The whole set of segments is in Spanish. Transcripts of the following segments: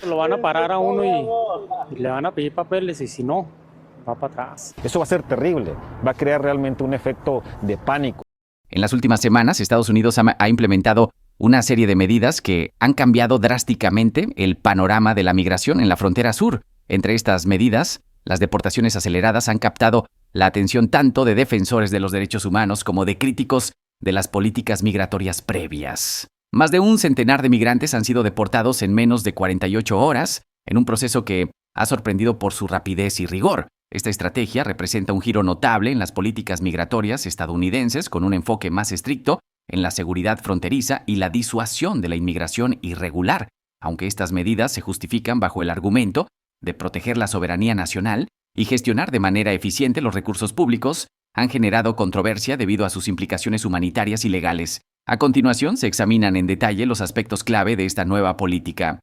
Lo van a parar a uno y le van a pedir papeles y si no, va para atrás. Eso va a ser terrible, va a crear realmente un efecto de pánico. En las últimas semanas, Estados Unidos ha implementado una serie de medidas que han cambiado drásticamente el panorama de la migración en la frontera sur. Entre estas medidas, las deportaciones aceleradas han captado la atención tanto de defensores de los derechos humanos como de críticos de las políticas migratorias previas. Más de un centenar de migrantes han sido deportados en menos de 48 horas, en un proceso que ha sorprendido por su rapidez y rigor. Esta estrategia representa un giro notable en las políticas migratorias estadounidenses, con un enfoque más estricto en la seguridad fronteriza y la disuasión de la inmigración irregular, aunque estas medidas se justifican bajo el argumento de proteger la soberanía nacional y gestionar de manera eficiente los recursos públicos, han generado controversia debido a sus implicaciones humanitarias y legales. A continuación, se examinan en detalle los aspectos clave de esta nueva política.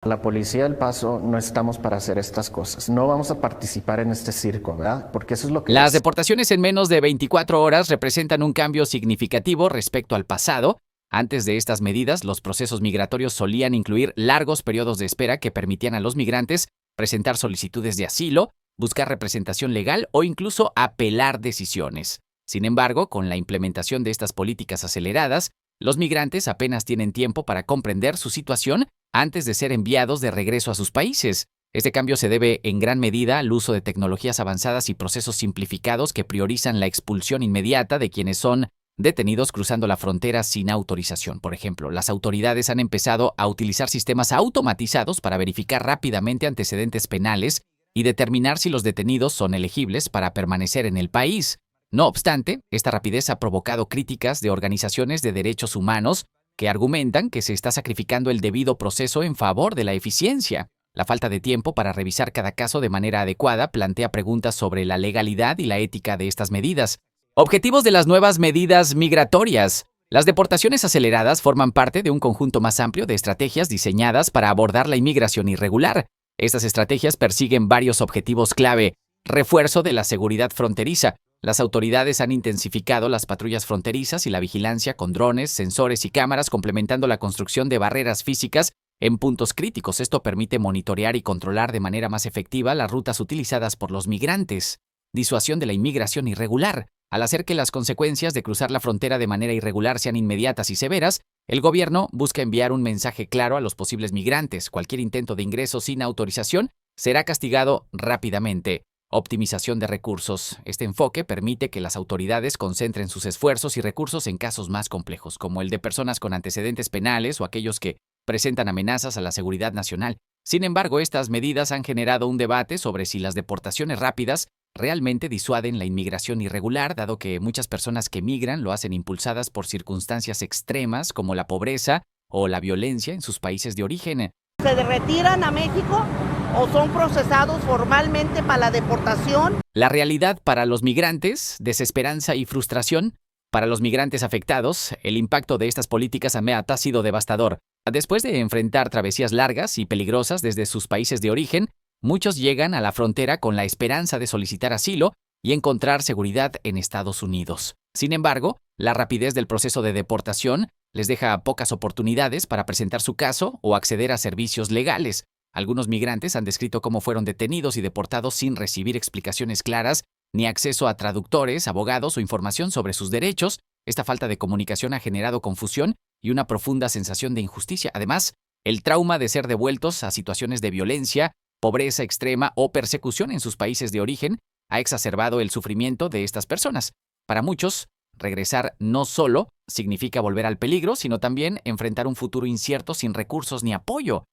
La Policía del Paso no estamos para hacer estas cosas. No vamos a participar en este circo, ¿verdad? Porque eso es lo que Las deportaciones en menos de 24 horas representan un cambio significativo respecto al pasado. Antes de estas medidas, los procesos migratorios solían incluir largos periodos de espera que permitían a los migrantes presentar solicitudes de asilo, buscar representación legal o incluso apelar decisiones. Sin embargo, con la implementación de estas políticas aceleradas, los migrantes apenas tienen tiempo para comprender su situación antes de ser enviados de regreso a sus países. Este cambio se debe en gran medida al uso de tecnologías avanzadas y procesos simplificados que priorizan la expulsión inmediata de quienes son detenidos cruzando la frontera sin autorización. Por ejemplo, las autoridades han empezado a utilizar sistemas automatizados para verificar rápidamente antecedentes penales y determinar si los detenidos son elegibles para permanecer en el país. No obstante, esta rapidez ha provocado críticas de organizaciones de derechos humanos que argumentan que se está sacrificando el debido proceso en favor de la eficiencia. La falta de tiempo para revisar cada caso de manera adecuada plantea preguntas sobre la legalidad y la ética de estas medidas. Objetivos de las nuevas medidas migratorias. Las deportaciones aceleradas forman parte de un conjunto más amplio de estrategias diseñadas para abordar la inmigración irregular. Estas estrategias persiguen varios objetivos clave. Refuerzo de la seguridad fronteriza. Las autoridades han intensificado las patrullas fronterizas y la vigilancia con drones, sensores y cámaras, complementando la construcción de barreras físicas en puntos críticos. Esto permite monitorear y controlar de manera más efectiva las rutas utilizadas por los migrantes. Disuasión de la inmigración irregular. Al hacer que las consecuencias de cruzar la frontera de manera irregular sean inmediatas y severas, el gobierno busca enviar un mensaje claro a los posibles migrantes. Cualquier intento de ingreso sin autorización será castigado rápidamente. Optimización de recursos. Este enfoque permite que las autoridades concentren sus esfuerzos y recursos en casos más complejos, como el de personas con antecedentes penales o aquellos que presentan amenazas a la seguridad nacional. Sin embargo, estas medidas han generado un debate sobre si las deportaciones rápidas realmente disuaden la inmigración irregular, dado que muchas personas que migran lo hacen impulsadas por circunstancias extremas como la pobreza o la violencia en sus países de origen. ¿Se retiran a México o son procesados formalmente para la deportación? La realidad para los migrantes, desesperanza y frustración. Para los migrantes afectados, el impacto de estas políticas ha sido devastador. Después de enfrentar travesías largas y peligrosas desde sus países de origen, muchos llegan a la frontera con la esperanza de solicitar asilo y encontrar seguridad en Estados Unidos. Sin embargo, la rapidez del proceso de deportación les deja pocas oportunidades para presentar su caso o acceder a servicios legales. Algunos migrantes han descrito cómo fueron detenidos y deportados sin recibir explicaciones claras ni acceso a traductores, abogados o información sobre sus derechos. Esta falta de comunicación ha generado confusión y una profunda sensación de injusticia. Además, el trauma de ser devueltos a situaciones de violencia, pobreza extrema o persecución en sus países de origen ha exacerbado el sufrimiento de estas personas. Para muchos, regresar no solo significa volver al peligro, sino también enfrentar un futuro incierto sin recursos ni apoyo.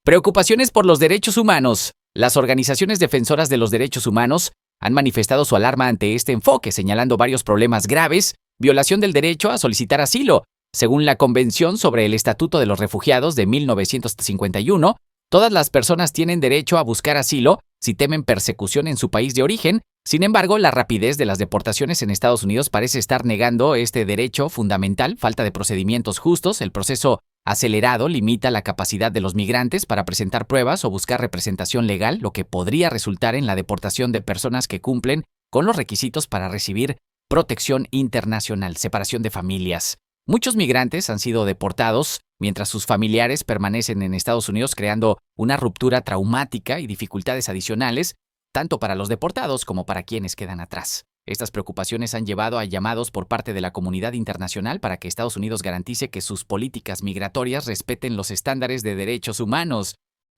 Preocupaciones por los derechos humanos. Las organizaciones defensoras de los derechos humanos han manifestado su alarma ante este enfoque, señalando varios problemas graves: violación del derecho a solicitar asilo. Según la Convención sobre el Estatuto de los Refugiados de 1951, todas las personas tienen derecho a buscar asilo si temen persecución en su país de origen. Sin embargo, la rapidez de las deportaciones en Estados Unidos parece estar negando este derecho fundamental. Falta de procedimientos justos. El proceso acelerado limita la capacidad de los migrantes para presentar pruebas o buscar representación legal, lo que podría resultar en la deportación de personas que cumplen con los requisitos para recibir protección internacional. Separación de familias. Muchos migrantes han sido deportados mientras sus familiares permanecen en Estados Unidos, creando una ruptura traumática y dificultades adicionales, tanto para los deportados como para quienes quedan atrás. Estas preocupaciones han llevado a llamados por parte de la comunidad internacional para que Estados Unidos garantice que sus políticas migratorias respeten los estándares de derechos humanos.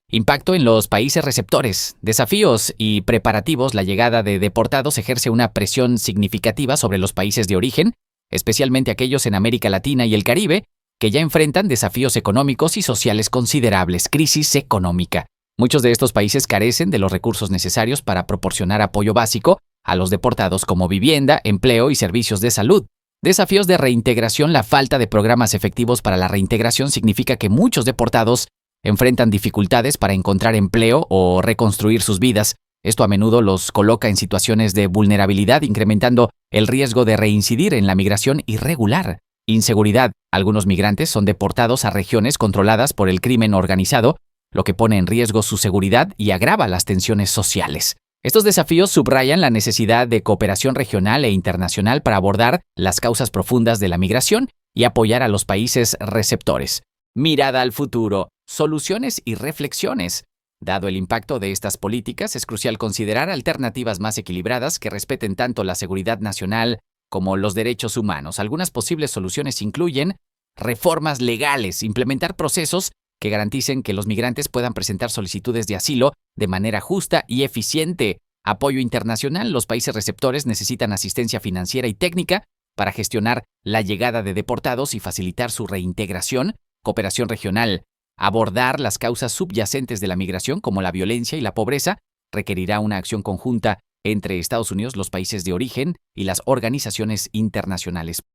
Impacto en los países receptores. Desafíos y preparativos. La llegada de deportados ejerce una presión significativa sobre los países de origen, especialmente aquellos en América Latina y el Caribe, que ya enfrentan desafíos económicos y sociales considerables, crisis económica. Muchos de estos países carecen de los recursos necesarios para proporcionar apoyo básico a los deportados como vivienda, empleo y servicios de salud. Desafíos de reintegración. La falta de programas efectivos para la reintegración significa que muchos deportados enfrentan dificultades para encontrar empleo o reconstruir sus vidas. Esto a menudo los coloca en situaciones de vulnerabilidad, incrementando el riesgo de reincidir en la migración irregular. Inseguridad. Algunos migrantes son deportados a regiones controladas por el crimen organizado, lo que pone en riesgo su seguridad y agrava las tensiones sociales. Estos desafíos subrayan la necesidad de cooperación regional e internacional para abordar las causas profundas de la migración y apoyar a los países receptores. Mirada al futuro, soluciones y reflexiones. Dado el impacto de estas políticas, es crucial considerar alternativas más equilibradas que respeten tanto la seguridad nacional como los derechos humanos. Algunas posibles soluciones incluyen reformas legales, implementar procesos que garanticen que los migrantes puedan presentar solicitudes de asilo de manera justa y eficiente. Apoyo internacional. Los países receptores necesitan asistencia financiera y técnica para gestionar la llegada de deportados y facilitar su reintegración. Cooperación regional. Abordar las causas subyacentes de la migración, como la violencia y la pobreza, requerirá una acción conjunta entre Estados Unidos, los países de origen y las organizaciones internacionales.